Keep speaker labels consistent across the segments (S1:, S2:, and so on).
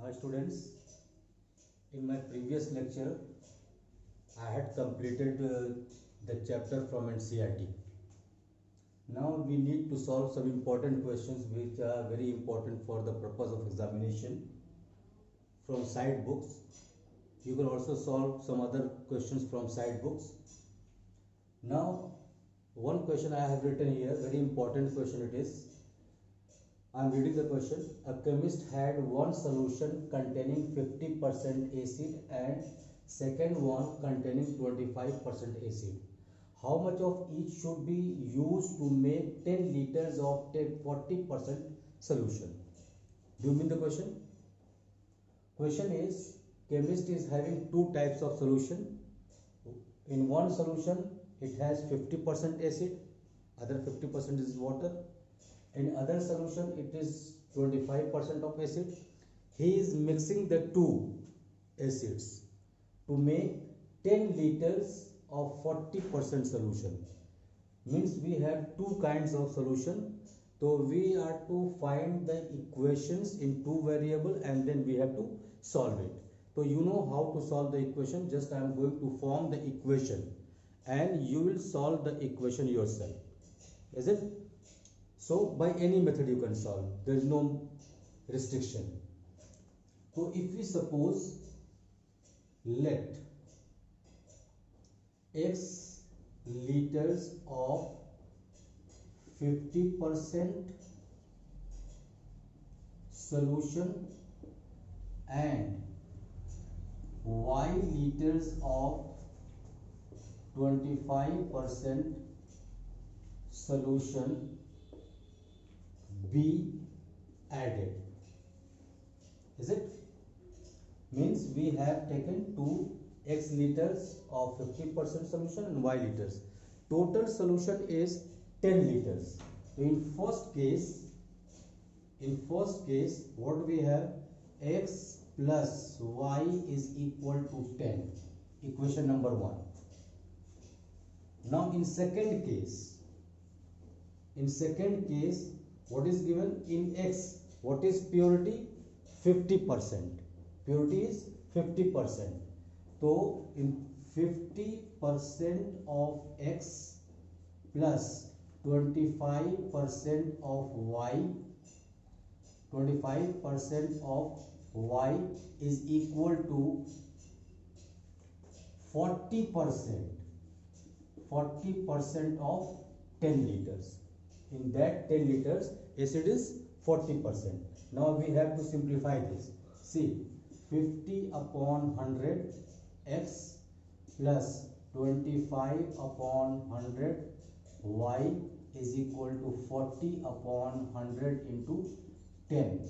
S1: Hi students, in my previous lecture I had completed the chapter from NCERT. Now we need to solve some important questions which are very important for the purpose of examination from side books. You can also solve some other questions from side books. Now one question I have written here, very important question it is. I am reading the question. A chemist had one solution containing 50% acid and second one containing 25% acid. How much of each should be used to make 10 liters of 40% solution? Do you mean the question? Question is, chemist is having two types of solution. In one solution, it has 50% acid, other 50% is water. In other solution it is 25% of acid. He is mixing the two acids to make 10 liters of 40% solution. Means we have two kinds of solution. So we are to find the equations in two variable and then we have to solve it. So you know how to solve the equation. Just I am going to form the equation and you will solve the equation yourself. Is it? So by any method you can solve, there is no restriction. So if we suppose let x liters of 50% solution and y liters of 25% solution be added. Is it? Means we have taken two x liters of 50% solution and y liters. Total solution is 10 liters. So in first case, what do we have? X plus y is equal to 10. Equation number 1. Now in second case, what is given in x? What is purity? 50%. Purity is 50%. So in 50% of x plus 25% of y, 25% of y is equal to 40%. 40% of 10 liters. In that 10 liters, acid is 40%. Now we have to simplify this. See, 50 upon 100 x plus 25 upon 100 y is equal to 40 upon 100 into 10.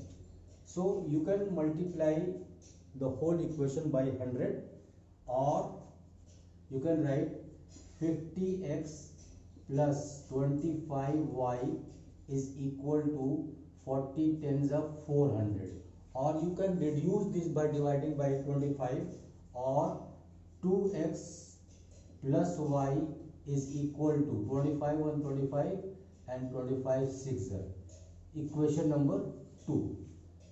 S1: So you can multiply the whole equation by 100 or you can write 50x plus 25y is equal to 40 tens of 400, or you can reduce this by dividing by 25, or 2x plus y is equal to 25 on 25 and 25 6. Equation number 2.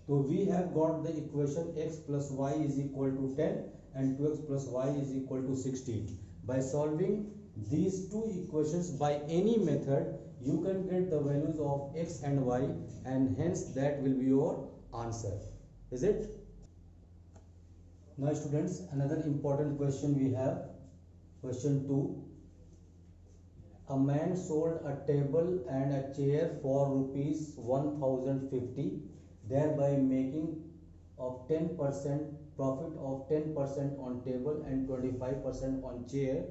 S1: So we have got the equation x plus y is equal to 10 and 2x plus y is equal to 16. By solving these two equations by any method, you can get the values of x and y, and hence that will be your answer. Is it? Now students, another important question we have. Question 2. A man sold a table and a chair for rupees 1050, thereby making of 10% profit of 10% on table and 25% on chair.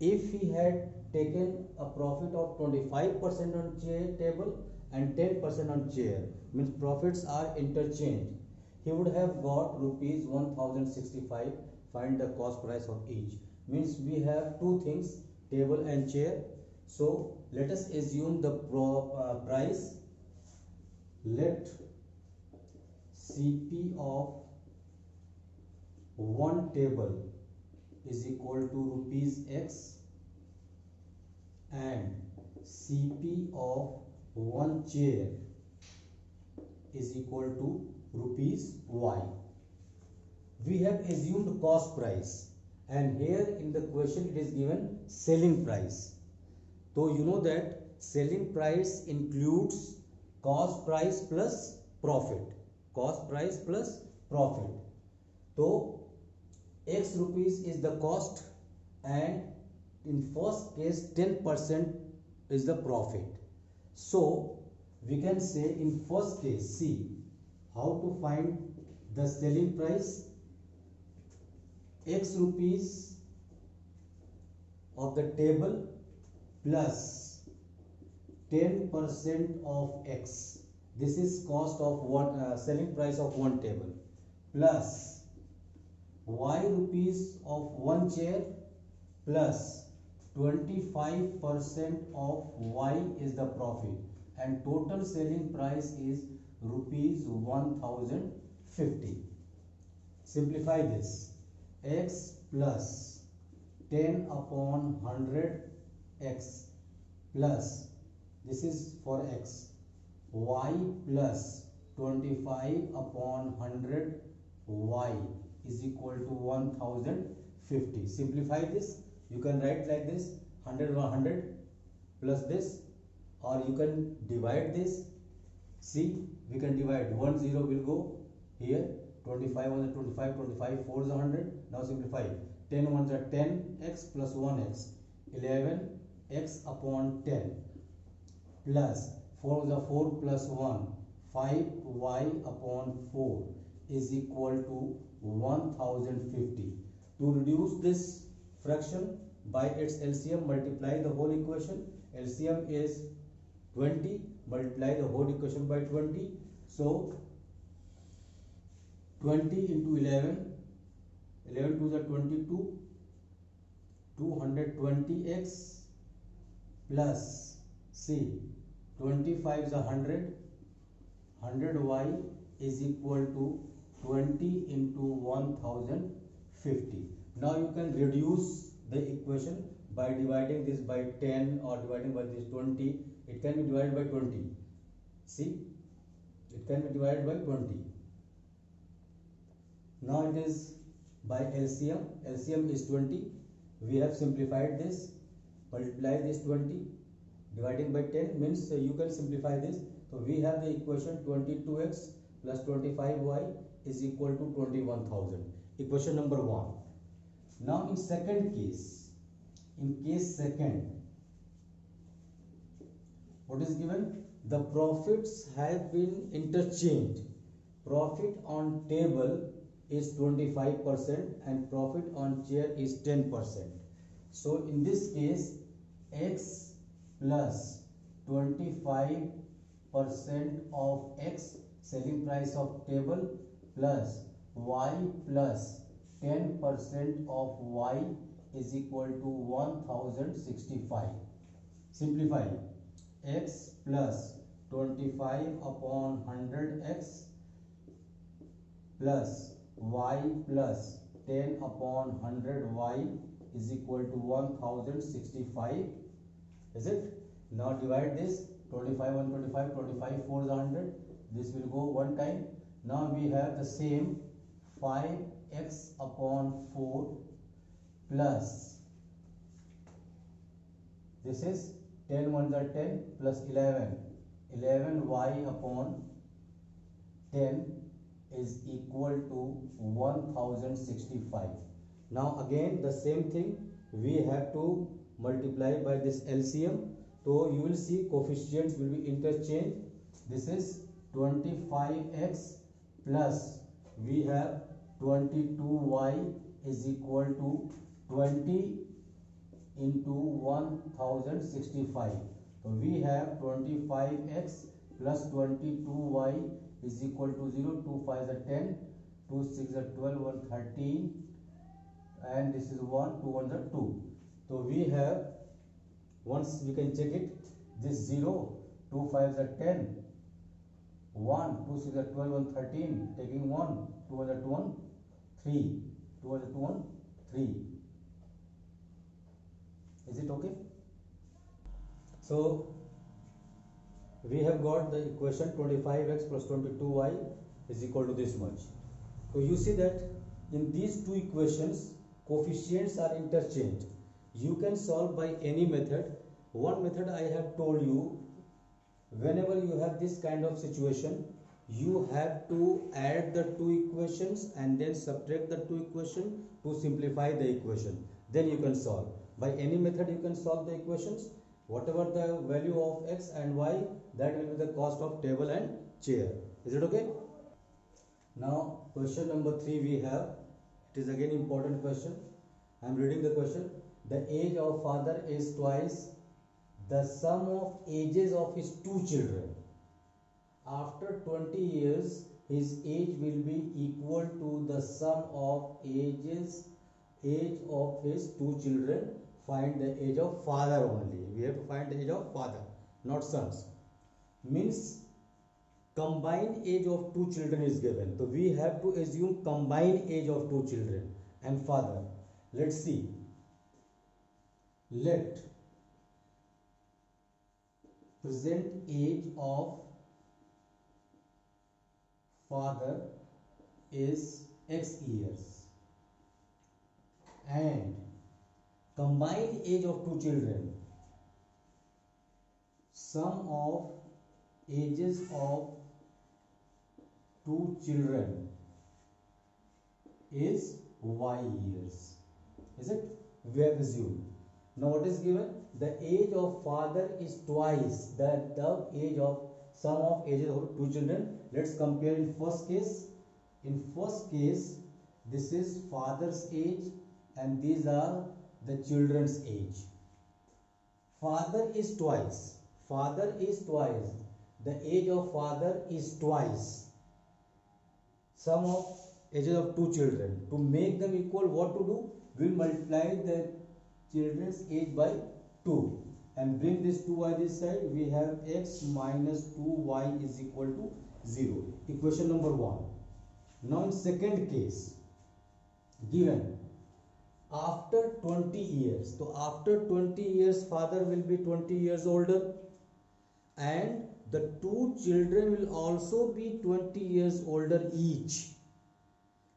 S1: If he had taken a profit of 25% on table and 10% on chair, means profits are interchanged, he would have got rupees 1065. Find the cost price of each. Means we have two things, table and chair. So let us assume the price. Let CP of one table is equal to rupees x and CP of one chair is equal to rupees y. We have assumed cost price, and here in the question it is given selling price. So you know that selling price includes cost price plus profit. Cost price plus profit. So x rupees is the cost, and in first case 10% is the profit. So we can say in first case, see how to find the selling price. X rupees of the table plus 10% of x. This is cost of one selling price of one table, plus y rupees of one chair plus 25% of y is the profit, and total selling price is rupees 1050. Simplify this. X plus 10 upon 100 x plus, this is for x, y plus 25 upon 100 y is equal to 1050. Simplify this. You can write like this: 100 plus this, or you can divide this. See, we can divide. 1 0 will go here. 25 on the 25, 25 4 is 100. Now simplify. 10 ones are 10x plus 1x, 11x upon 10 plus 4 is a 4 plus 1, 5y upon 4 is equal to 1050. To reduce this fraction by its LCM, multiply the whole equation. LCM is 20, multiply the whole equation by 20. So 20 into 11, 11 to the 22, 220x plus, see, 25 is 100, 100y is equal to 20 into 1050. Now you can reduce the equation by dividing this by 10 or dividing by this 20. It can be divided by 20. See, it can be divided by 20. Now it is by LCM. LCM is 20. We have simplified this. Multiply this 20. Dividing by 10 means you can simplify this. So we have the equation 22x plus 25y is equal to 21,000. Equation number 1. Now in second case, in case second, what is given? The profits have been interchanged. Profit on table is 25% and profit on chair is 10%. So in this case, x plus 25% of x, selling price of table, plus y plus 10% of y is equal to 1065. Simplify. X plus 25 upon 100x plus y plus 10 upon 100y is equal to 1065. Is it? Now divide this. 25 on 25, 25 4 is 100. This will go one time. Now we have the same 5x upon 4 plus, this is 10 ones are 10 plus 11. 11y upon 10 is equal to 1065. Now again the same thing, we have to multiply by this LCM. So you will see coefficients will be interchanged. This is 25x plus we have 22y is equal to 20 into 1065. So we have 25x plus 22y is equal to 0. 2 5 is 10, 2 6 is 12, 1 13, and this is 1, 2 1 is 2. So we have, once we can check it, this 0, 2 5 is 10, 1, 2 6 is 12, 1 13, taking 1, 2 1 is 1, 3, 2 1 is 1, 3. Is it okay? So we have got the equation 25x plus 22y is equal to this much. So you see that in these two equations coefficients are interchanged. You can solve by any method. One method I have told you, whenever you have this kind of situation, you have to add the two equations and then subtract the two equations to simplify the equation. Then you can solve. By any method you can solve the equations. Whatever the value of x and y, that will be the cost of table and chair. Is it okay? Now question number 3 we have. It is again important question. I am reading the question. The age of father is twice the sum of ages of his two children. After 20 years, his age will be equal to the sum of age of his two children. Find the age of father only. We have to find the age of father, not sons. Means combined age of two children is given. So we have to assume combined age of two children and father. Let's see. Let present age of father is x years and combined age of two children, sum of ages of two children is y years. Is it? We have assumed. Now what is given? The age of father is twice the age of sum of ages of two children. Let's compare in first case. In first case, this is father's age and these are the children's age. Father is twice. Father is twice. The age of father is twice sum of ages of two children. To make them equal, what to do? We'll multiply the children's age by 2 and bring this 2y this side. We have x minus 2y is equal to 0. Equation number 1. Now in second case, given after 20 years. So after 20 years, father will be 20 years older and the two children will also be 20 years older each.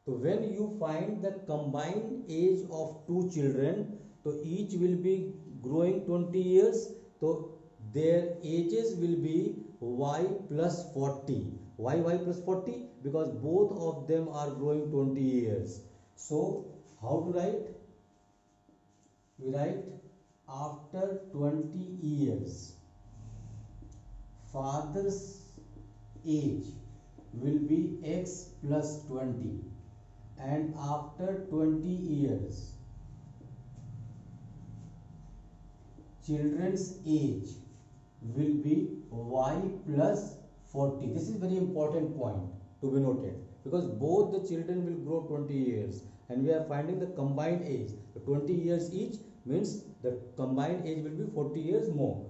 S1: So when you find the combined age of two children, so each will be growing 20 years. So their ages will be y plus 40. Why y plus 40? Because both of them are growing 20 years. So how to write? We write after 20 years, father's age will be x plus 20 and after 20 years, children's age will be y plus 40. This is very important point to be noted because both the children will grow 20 years and we are finding the combined age. 20 years each means the combined age will be 40 years more.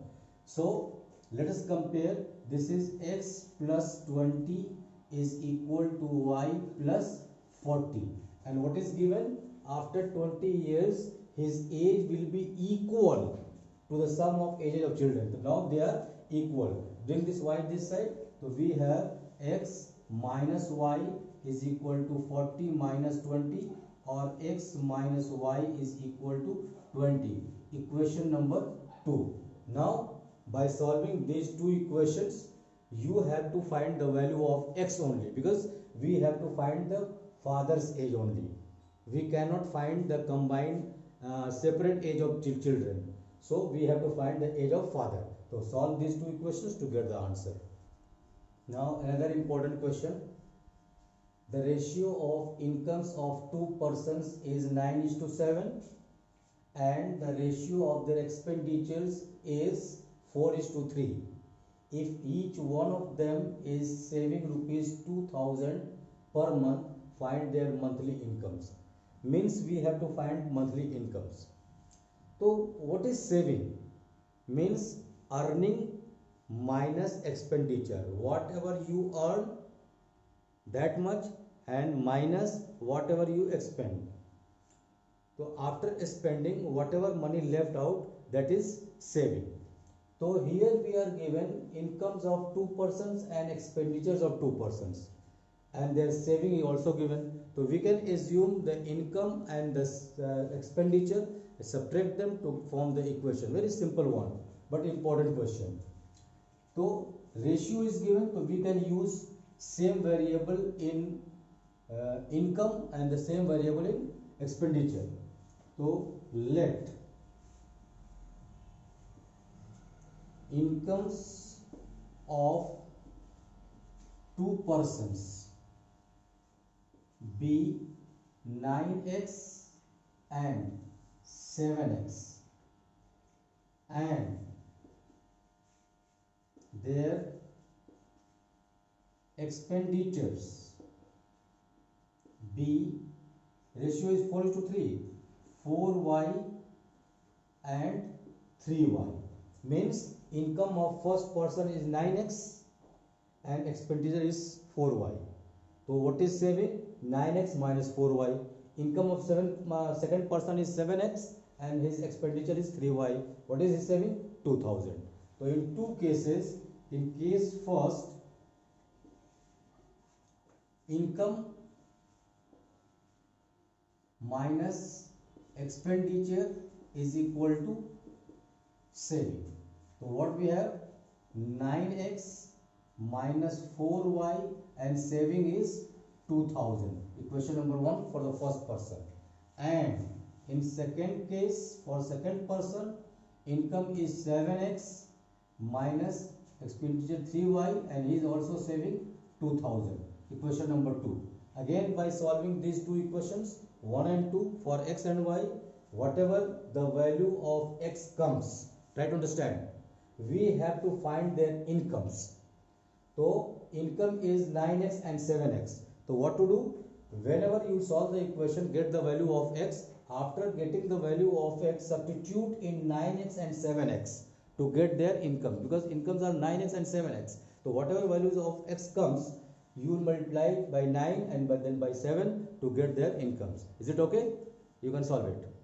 S1: So let us compare. This is x plus 20 is equal to y plus 40 and what is given? After 20 years his age will be equal to the sum of ages of children. So now they are equal. Bring this y this side. So we have x minus y is equal to 40 minus 20 or x minus y is equal to 20. Equation number 2. Now by solving these two equations you have to find the value of x only because we have to find the father's age only. We cannot find the combined separate age of children. So we have to find the age of father. So solve these two equations to get the answer. Now another important question. The ratio of incomes of two persons is 9:7 and the ratio of their expenditures is 4:3. If each one of them is saving rupees 2000 per month, find their monthly incomes. Means we have to find monthly incomes. So what is saving? Means earning minus expenditure. Whatever you earn, that much and minus whatever you expend. So after spending whatever money left out, that is saving. So here we are given incomes of two persons and expenditures of two persons and their saving is also given. So we can assume the income and the expenditure, subtract them to form the equation. Very simple one, but important question. So ratio is given, so we can use same variable in income and the same variable in expenditure. So let incomes of two persons be 9x and 7x, and their expenditures be, ratio is 4:3, 4y and 3y. Means income of first person is 9x and expenditure is 4y. So what is saving? 9x minus 4y. Income of second person is 7x and his expenditure is 3y. What is his saving? 2000. So in two cases, in case first, income minus expenditure is equal to saving. So what we have? 9x minus 4y and saving is 2000. Equation number 1 for the first person. And in second case, for second person, income is 7x minus expenditure 3y and he is also saving 2000. Equation number 2. Again, by solving these two equations 1 and 2 for x and y, whatever the value of x comes, try to understand, we have to find their incomes. So income is 9x and 7x. So what to do? Whenever you solve the equation, get the value of x. After getting the value of x, substitute in 9x and 7x to get their income, because incomes are 9x and 7x. So whatever values of x comes, you multiply by 9 and then by 7 to get their incomes. Is it okay? You can solve it.